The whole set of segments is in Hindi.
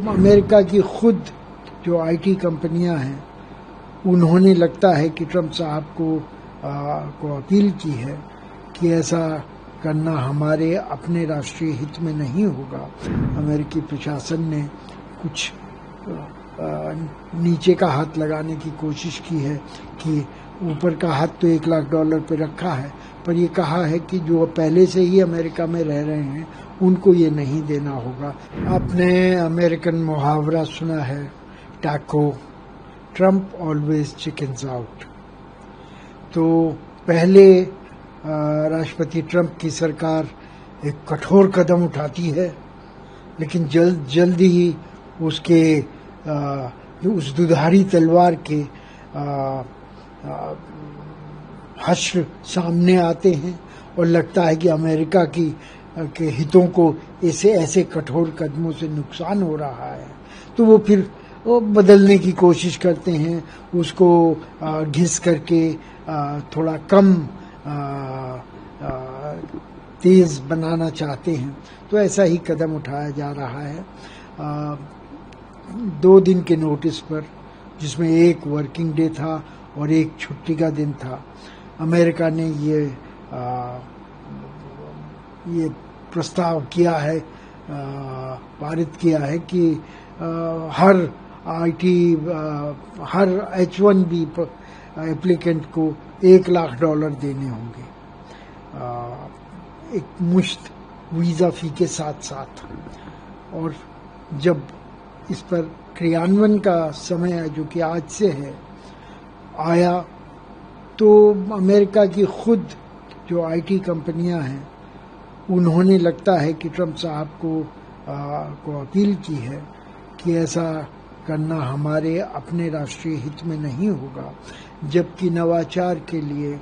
अमेरिका की खुद जो आईटी कंपनियां हैं उन्होंने लगता है कि ट्रंप साहब को अपील की है कि ऐसा करना हमारे अपने राष्ट्रीय हित में नहीं होगा। अमेरिकी प्रशासन ने कुछ नीचे का हाथ लगाने की कोशिश की है कि ऊपर का हाथ तो $1 लाख पे रखा है, पर ये कहा है कि जो पहले से ही अमेरिका में रह रहे हैं उनको ये नहीं देना होगा। आपने अमेरिकन मुहावरा सुना है, taco, Trump always chickens out. तो पहले राष्ट्रपति ट्रंप की सरकार एक कठोर कदम उठाती है, लेकिन जल्द ही उसके उस दुधारी तलवार के हश्र सामने आते हैं और लगता है कि अमेरिका के हितों को ऐसे कठोर कदमों से नुकसान हो रहा है, तो वो फिर बदलने की कोशिश करते हैं, उसको घिस करके थोड़ा कम तेज बनाना चाहते हैं। तो ऐसा ही कदम उठाया जा रहा है। 2 दिन के नोटिस पर, जिसमें एक वर्किंग डे था और एक छुट्टी का दिन था, अमेरिका ने ये प्रस्ताव किया है, पारित किया है कि हर H-1B एप्लीकेंट को $1 लाख देने होंगे, एक मुश्त वीजा फी के साथ साथ। और जब इस पर क्रियान्वयन का समय, जो कि आज से है, आया, तो अमेरिका की खुद जो आईटी कंपनियां हैं उन्होंने लगता है कि ट्रंप साहब को अपील की है कि ऐसा करना हमारे अपने राष्ट्रीय हित में नहीं होगा, जबकि नवाचार के लिए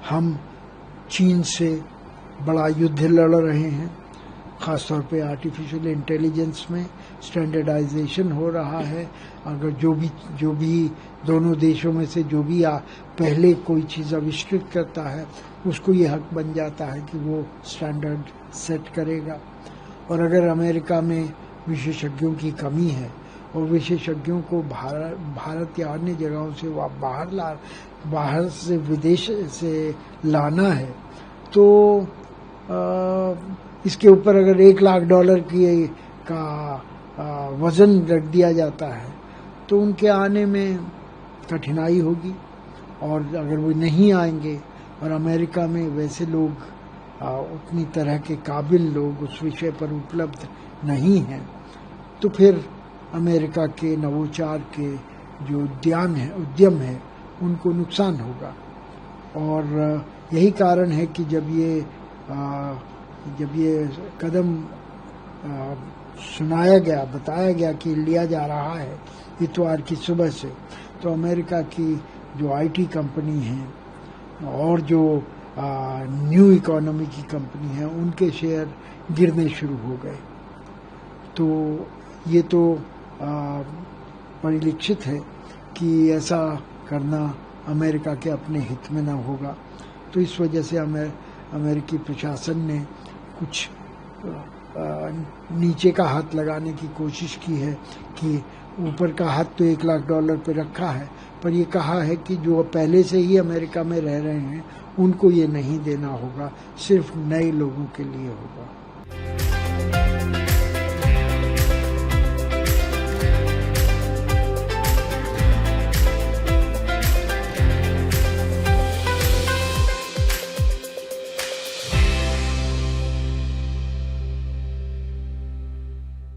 हम चीन से बड़ा युद्ध लड़ रहे हैं। खासतौर पे आर्टिफिशियल इंटेलिजेंस में स्टैंडर्डाइजेशन हो रहा है। अगर जो भी दोनों देशों में से जो भी पहले कोई चीज़ आविष्कृत करता है, उसको ये हक बन जाता है कि वो स्टैंडर्ड सेट करेगा। और अगर अमेरिका में विशेषज्ञों की कमी है और विशेषज्ञों को भारत या अन्य जगहों से बाहर से विदेश से लाना है, तो इसके ऊपर अगर $1 लाख का वजन रख दिया जाता है तो उनके आने में कठिनाई होगी। और अगर वो नहीं आएंगे और अमेरिका में वैसे लोग, उतनी तरह के काबिल लोग उस विषय पर उपलब्ध नहीं हैं, तो फिर अमेरिका के नवोचार के जो उद्यम है उनको नुकसान होगा। और यही कारण है कि जब ये कदम बताया गया कि लिया जा रहा है इतवार की सुबह से, तो अमेरिका की जो आईटी कंपनी हैं और जो न्यू इकोनॉमी की कंपनी है, उनके शेयर गिरने शुरू हो गए। तो ये तो परिलक्षित है कि ऐसा करना अमेरिका के अपने हित में न होगा। तो इस वजह से अमेरिकी प्रशासन ने कुछ नीचे का हाथ लगाने की कोशिश की है कि ऊपर का हाथ तो $1 लाख पे रखा है, पर ये कहा है कि जो पहले से ही अमेरिका में रह रहे हैं उनको ये नहीं देना होगा, सिर्फ नए लोगों के लिए होगा।